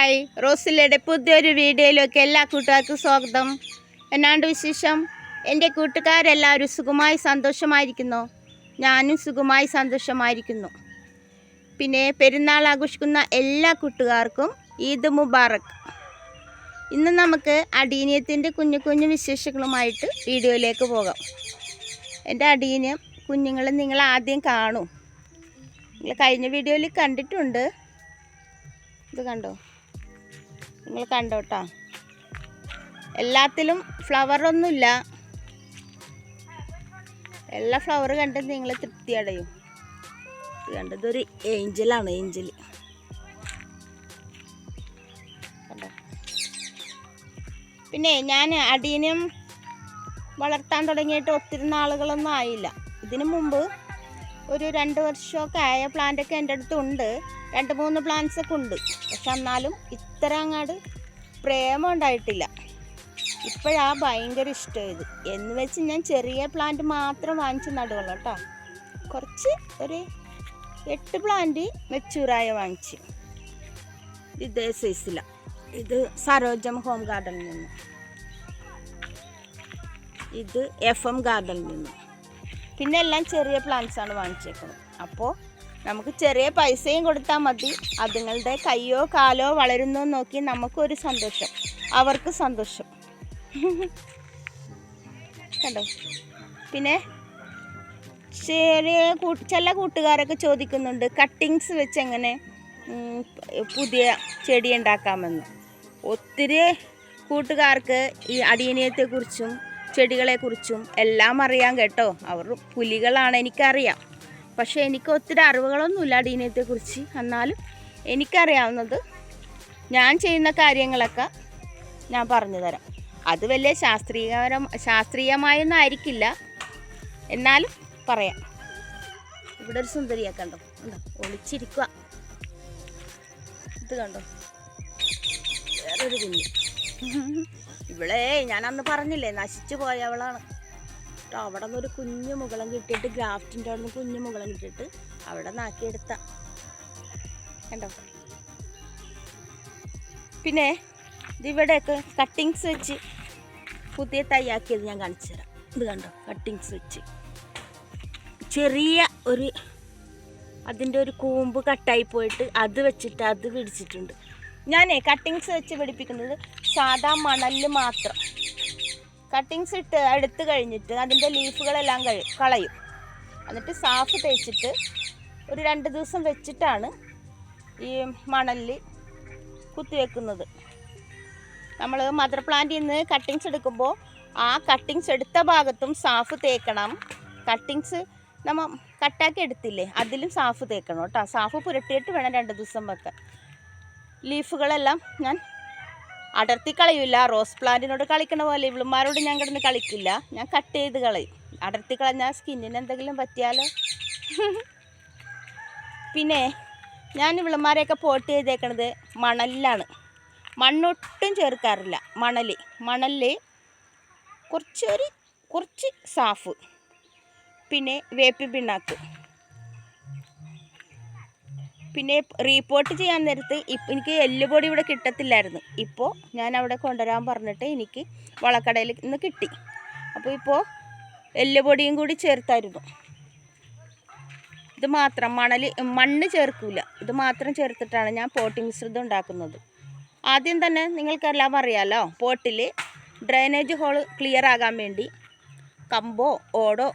Hi, റോസിലയുടെ പുതിയൊരു വീഡിയോയിലേക്ക് എല്ലാ കൂട്ടുകാർക്കും സ്വാഗതം. എന്നാണ്ട് വിശേഷം? എൻ്റെ കൂട്ടുകാരെല്ലാവരും സുഖമായി സന്തോഷമായിരിക്കുന്നു. ഞാനും സുഖമായി സന്തോഷമായിരിക്കുന്നു. പിന്നെ പെരുന്നാൾ ആഘോഷിക്കുന്ന എല്ലാ കൂട്ടുകാർക്കും ഈദ് മുബാറക്. ഇന്ന് നമുക്ക് അടീനിയത്തിൻ്റെ കുഞ്ഞു കുഞ്ഞു വിശേഷങ്ങളുമായിട്ട് വീഡിയോയിലേക്ക് പോകാം. എൻ്റെ അടീനിയം കുഞ്ഞുങ്ങൾ നിങ്ങൾ ആദ്യം കാണും. നിങ്ങൾ കഴിഞ്ഞ വീഡിയോയിൽ കണ്ടിട്ടുണ്ട്. ഇത് കണ്ടോ, നിങ്ങൾ കണ്ടോട്ടാ. എല്ലാത്തിലും ഫ്ലവറൊന്നുമില്ല. എല്ലാ ഫ്ലവർ കണ്ടത് നിങ്ങൾ തൃപ്തി അടയും. ഇത് കണ്ടോ, ഇതൊരു ഏഞ്ചലാണ്. ഏഞ്ചൽ കണ്ടോ. പിന്നെ ഞാൻ അടീനിയം വളർത്താൻ തുടങ്ങിയിട്ട് ഒത്തിരി നാളുകളൊന്നും ആയില്ല. ഇതിനു മുമ്പ് ഒരു 2 വർഷമൊക്കെ ആയ പ്ലാന്റൊക്കെ എൻ്റെ അടുത്തുണ്ട്. 2-3 പ്ലാന്റ്സൊക്കെ ഉണ്ട്. പക്ഷെ എന്നാലും ഇത്ര അങ്ങാട് പ്രേമം ഉണ്ടായിട്ടില്ല. ഇപ്പോഴാ ഭയങ്കര ഇഷ്ടമായത് എന്ന് വെച്ച് ഞാൻ ചെറിയ പ്ലാന്റ് മാത്രം വാങ്ങിച്ച് നടുകയുള്ളൂ കേട്ടോ. കുറച്ച് ഒരു 8 പ്ലാന്റ് മെച്ചൂറായ വാങ്ങിച്ച്. ഇതേ സൈസിലാണ്. ഇത് സരോജം ഹോം ഗാർഡനിൽ നിന്ന്, ഇത് FM ഗാർഡനിൽ നിന്ന്. പിന്നെ എല്ലാം ചെറിയ പ്ലാന്റ്സാണ് വാങ്ങിച്ചേക്കുന്നത്. അപ്പോൾ നമുക്ക് ചെറിയ പൈസയും കൊടുത്താൽ മതി. അതുങ്ങളുടെ കയ്യോ കാലോ വളരുന്നോ നോക്കി നമുക്കൊരു സന്തോഷം, അവർക്ക് സന്തോഷം. കണ്ടോ. പിന്നെ ചില കൂട്ടുകാരൊക്കെ ചോദിക്കുന്നുണ്ട് കട്ടിങ്സ് വെച്ച് എങ്ങനെ പുതിയ ചെടി ഉണ്ടാക്കാമെന്ന്. ഒത്തിരി കൂട്ടുകാർക്ക് ഈ അടീനിയത്തെക്കുറിച്ചും ചെടികളെക്കുറിച്ചും എല്ലാം അറിയാം കേട്ടോ. അവർ പുലികളാണ്, എനിക്കറിയാം. പക്ഷേ എനിക്ക് ഒത്തിരി അറിവുകളൊന്നുമില്ല അടീനിയത്തെക്കുറിച്ച്. എന്നാലും എനിക്കറിയാവുന്നത് ഞാൻ ചെയ്യുന്ന കാര്യങ്ങളൊക്കെ ഞാൻ പറഞ്ഞു തരാം. അത് വലിയ ശാസ്ത്രീയമായൊന്നും ആയിരിക്കില്ല, എന്നാലും പറയാം. ഇവിടെ ഒരു സുന്ദരിയൊക്കെ കണ്ടോ, ഒളിച്ചിരിക്കുക. ഇത് കണ്ടോ, വേറൊരു കുഞ്ഞ്. ഇവിടെ ഞാൻ അന്ന് പറഞ്ഞില്ലേ, നശിച്ചു പോയവളാണ് കേട്ടോ. അവിടെ നിന്ന് ഒരു കുഞ്ഞു മുകളം കിട്ടിയിട്ട്, ഗ്രാഫ്റ്റിൻ്റെ അവിടെ നിന്ന് കുഞ്ഞു മുകളം കിട്ടിയിട്ട് അവിടെ നാക്കിയെടുത്ത കണ്ടോ. പിന്നെ ഇതിവിടെയൊക്കെ കട്ടിങ്സ് വെച്ച് പുതിയ തയ്യാക്കിയത് ഞാൻ കാണിച്ചു തരാം. ഇത് കണ്ടോ, കട്ടിങ്സ് വെച്ച് ചെറിയ ഒരു അതിൻ്റെ ഒരു കൂമ്പ് കട്ടായി പോയിട്ട് അത് വെച്ചിട്ട് അത് പിടിച്ചിട്ടുണ്ട്. ഞാനേ കട്ടിങ്സ് വെച്ച് പിടിപ്പിക്കുന്നത് സാധാ മണലിൽ മാത്രം. കട്ടിങ്സ് ഇട്ട് എടുത്ത് കഴിഞ്ഞിട്ട് അതിൻ്റെ ലീഫുകളെല്ലാം കളയും. എന്നിട്ട് സാഫ് തേച്ചിട്ട് ഒരു 2 ദിവസം വെച്ചിട്ടാണ് ഈ മണലിൽ കുത്തിവെക്കുന്നത്. നമ്മൾ മദർ പ്ലാന്റിൽ നിന്ന് കട്ടിങ്സ് എടുക്കുമ്പോൾ ആ കട്ടിങ്സ് എടുത്ത ഭാഗത്തും സാഫ് തേക്കണം. കട്ടിങ്സ് നമ്മൾ കട്ടാക്കി എടുത്തില്ലേ, അതിലും സാഫ് തേക്കണം കേട്ടോ. സാഫ് പുരട്ടിയിട്ട് വേണം 2 ദിവസം വെക്കാൻ. ലീഫുകളെല്ലാം ഞാൻ അടർത്തി കളയില്ല. റോസ് പ്ലാന്റിനോട് കളിക്കണ പോലെ ഇവളുമാരോട് ഞാൻ കിടന്ന് കളിക്കില്ല. ഞാൻ കട്ട് ചെയ്ത് കളയും. അടർത്തി കളഞ്ഞാൽ സ്കിന്നിന് എന്തെങ്കിലും പറ്റിയാലോ. പിന്നെ ഞാൻ ഇവളുമാരെയൊക്കെ പോട്ട് ചെയ്തേക്കണത് മണലിലാണ്. മണ്ണൊട്ടും ചേർക്കാറില്ല. മണലിൽ കുറച്ച് സാഫ്, പിന്നെ വേപ്പിൻ പിണ്ണാക്ക്. പിന്നെ റീപോർട്ട് ചെയ്യാൻ നേരത്ത് എനിക്ക് എല്ലുപൊടി ഇവിടെ കിട്ടത്തില്ലായിരുന്നു. ഇപ്പോൾ ഞാൻ അവിടെ കൊണ്ടുവരാൻ പറഞ്ഞിട്ട് എനിക്ക് വളക്കടയിൽ നിന്ന് കിട്ടി. അപ്പോൾ ഇപ്പോൾ എല്ലുപൊടിയും കൂടി ചേർത്തായിരുന്നു. ഇത് മാത്രം മണ്ണ് ചേർക്കില്ല. ഇത് മാത്രം ചേർത്തിട്ടാണ് ഞാൻ പോട്ടിംഗ് മിശ്രിതം ഉണ്ടാക്കുന്നത്. ആദ്യം തന്നെ നിങ്ങൾക്കെല്ലാം അറിയാമല്ലോ, പോട്ടിൽ ഡ്രെയിനേജ് ഹോൾ ക്ലിയർ ആകാൻ വേണ്ടി കമ്പോ ഓടോ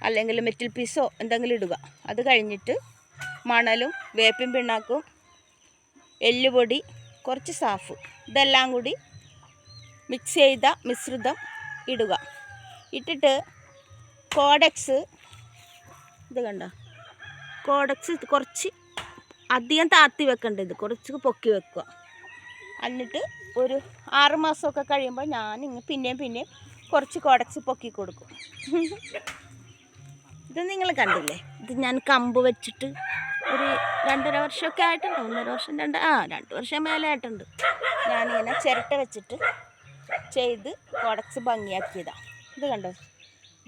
അല്ലെങ്കിൽ മെറ്റൽ പീസോ എന്തെങ്കിലും ഇടുക. അത് കഴിഞ്ഞിട്ട് മണലും വേപ്പിൻ പിണ്ണാക്കും എല്ലുപൊടി കുറച്ച് സാഫ് ഇതെല്ലാം കൂടി മിക്സ് ചെയ്ത മിശ്രിതം ഇടുക. ഇട്ടിട്ട് കോഡക്സ്, ഇത് കണ്ട, കോഡക്സ് കുറച്ച് അധികം താഴ്ത്തി വെക്കേണ്ടത്, കുറച്ച് പൊക്കി വെക്കുക. എന്നിട്ട് ഒരു 6 മാസമൊക്കെ കഴിയുമ്പോൾ ഞാൻ പിന്നെയും കുറച്ച് കോഡക്സ് പൊക്കി കൊടുക്കും. ഇത് നിങ്ങൾ കണ്ടില്ലേ, ഇത് ഞാൻ കമ്പ് വെച്ചിട്ട് ഒരു 2.5 വർഷമൊക്കെ ആയിട്ടുണ്ട്. 1.5 വർഷം 2 വർഷം മേലെ ആയിട്ടുണ്ട്. ഞാനിങ്ങനെ ചിരട്ട വെച്ചിട്ട് ചെയ്ത് കോഡക്സ് ഭംഗിയാക്കിയതാണ്. ഇത് കണ്ടോ,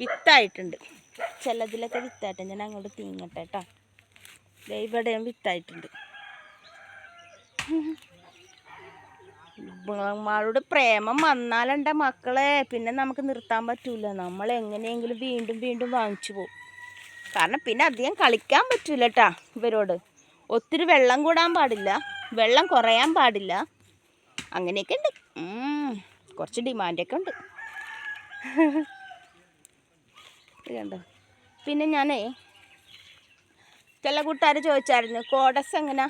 വിത്തായിട്ടുണ്ട്. ചിലതിലൊക്കെ വിത്തായിട്ടുണ്ട്. ഞാൻ അങ്ങോട്ട് തീങ്ങട്ടെ കേട്ടോ. ഇവിടെയും വിത്തായിട്ടുണ്ട്. നമ്മളോട് പ്രേമം വന്നാലെൻ്റെ മക്കളെ പിന്നെ നമുക്ക് നിർത്താൻ പറ്റൂല. നമ്മൾ എങ്ങനെയെങ്കിലും വീണ്ടും വീണ്ടും വാങ്ങിച്ചു പോകും. കാരണം പിന്നെ അധികം കളിക്കാൻ പറ്റൂല കേട്ടാ ഇവരോട്. ഒത്തിരി വെള്ളം കൂടാൻ പാടില്ല, വെള്ളം കുറയാൻ പാടില്ല, അങ്ങനെയൊക്കെ ഉണ്ട്. കുറച്ച് ഡിമാൻഡൊക്കെ ഉണ്ട്. കണ്ടോ. പിന്നെ ചില കൂട്ടുകാർ ചോദിച്ചായിരുന്നു കോഡസ് എങ്ങനെ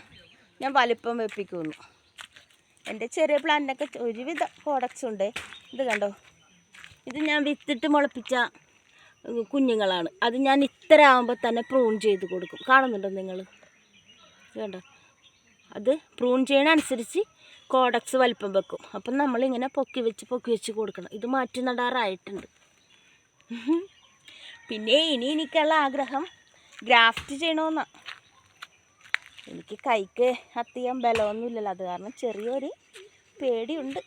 ഞാൻ വലിപ്പം വെപ്പിക്കുമെന്ന്. എൻ്റെ ചെറിയ പ്ലാന്റിനൊക്കെ ഒരുവിധ കോഡക്സ് ഉണ്ട്. ഇത് കണ്ടോ, ഇത് ഞാൻ വിത്തിട്ട് മുളപ്പിച്ച കുഞ്ഞുങ്ങളാണ്. അത് ഞാൻ ഇത്ര ആകുമ്പോൾ തന്നെ പ്രൂൺ ചെയ്ത് കൊടുക്കും. കാണുന്നുണ്ടോ നിങ്ങൾ? കണ്ടോ, അത് പ്രൂൺ ചെയ്യണനുസരിച്ച് കോഡക്സ് വലിപ്പം വെക്കും. അപ്പം നമ്മളിങ്ങനെ പൊക്കി വെച്ച് കൊടുക്കണം. ഇത് മാറ്റി നടാറായിട്ടുണ്ട്. പിന്നെ എനിക്കുള്ള ആഗ്രഹം ഗ്രാഫ്റ്റ് ചെയ്യണമെന്നാണ്. എനിക്ക് കൈക്ക് അധികം ബലമൊന്നുമില്ലല്ലോ, അത് കാരണം ചെറിയൊരു പേടിയുണ്ട്.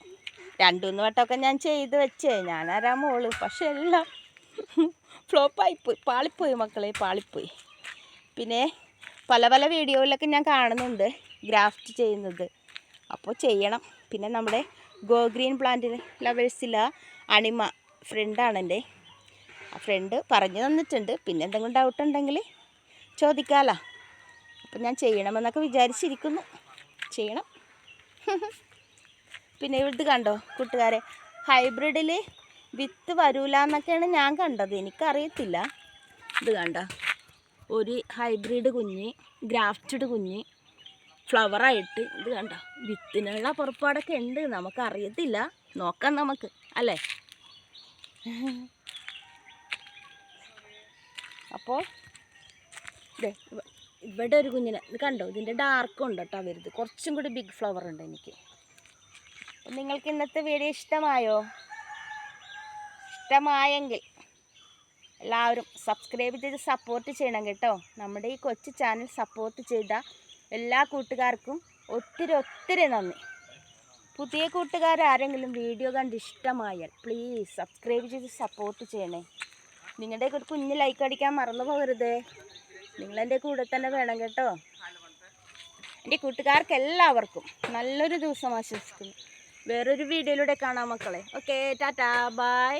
2-3 വട്ടമൊക്കെ ഞാൻ ചെയ്ത് വെച്ചേ, ഞാനാരാ മോള്. പക്ഷെ എല്ലാം ഫ്ലോപ്പായിപ്പോയി, പാളിപ്പോയി മക്കളെ, പാളിപ്പോയി. പിന്നെ പല പല വീഡിയോയിലൊക്കെ ഞാൻ കാണുന്നുണ്ട് ഗ്രാഫ്റ്റ് ചെയ്യുന്നത്. അപ്പോൾ ചെയ്യണം. പിന്നെ നമ്മുടെ ഗോ ഗ്രീൻ പ്ലാന്റ് ലവേഴ്സില അണിമ ഫ്രണ്ടാണ് എൻ്റെ. ആ ഫ്രണ്ട് പറഞ്ഞു തന്നിട്ടുണ്ട്. പിന്നെ എന്തെങ്കിലും ഡൗട്ട് ഉണ്ടെങ്കിൽ ചോദിക്കാമല്ലോ. അപ്പം ഞാൻ ചെയ്യണമെന്നൊക്കെ വിചാരിച്ചിരിക്കുന്നു. ചെയ്യണം. പിന്നെ ഇത് കണ്ടോ കൂട്ടുകാരെ, ഹൈബ്രിഡിൽ വിത്ത് വരൂല എന്നൊക്കെയാണ് ഞാൻ കണ്ടത്, എനിക്കറിയത്തില്ല. ഇത് കണ്ടോ, ഒരു ഹൈബ്രിഡ് കുഞ്ഞ്, ഗ്രാഫ്റ്റഡ് കുഞ്ഞ് ഫ്ലവറായിട്ട്. ഇത് കണ്ടോ, വിത്തിനുള്ള പുറപ്പാടൊക്കെ ഉണ്ട്, നമുക്കറിയത്തില്ല. നോക്കാം നമുക്ക്, അല്ലേ? അപ്പോൾ ഇവിടെ ഒരു കുഞ്ഞിനെ ഇത് കണ്ടോ, ഇതിൻ്റെ ഡാർക്കും ഉണ്ട് കേട്ടോ വരുത്. കുറച്ചും കൂടി ബിഗ് ഫ്ലവർ ഉണ്ട് എനിക്ക്. അപ്പം നിങ്ങൾക്ക് ഇന്നത്തെ വീഡിയോ ഇഷ്ടമായോ? ഇഷ്ടമായെങ്കിൽ എല്ലാവരും സബ്സ്ക്രൈബ് ചെയ്ത് സപ്പോർട്ട് ചെയ്യണം കേട്ടോ. നമ്മുടെ ഈ കൊച്ചു ചാനൽ സപ്പോർട്ട് ചെയ്ത എല്ലാ കൂട്ടുകാർക്കും ഒത്തിരി നന്ദി. പുതിയ കൂട്ടുകാരാരെങ്കിലും വീഡിയോ കണ്ട് ഇഷ്ടമായാൽ പ്ലീസ് സബ്സ്ക്രൈബ് ചെയ്ത് സപ്പോർട്ട് ചെയ്യണേ. നിങ്ങളുടെ ഒരു കുഞ്ഞ് ലൈക്ക് അടിക്കാൻ മറന്നു പോകരുതേ. നിങ്ങളെൻ്റെ കൂടെ തന്നെ വേണം കേട്ടോ. എൻ്റെ കൂട്ടുകാർക്ക് എല്ലാവർക്കും നല്ലൊരു ദിവസം ആശംസിക്കുന്നു. വേറൊരു വീഡിയോയിലൂടെ കാണാം മക്കളെ. Okay, tata, by.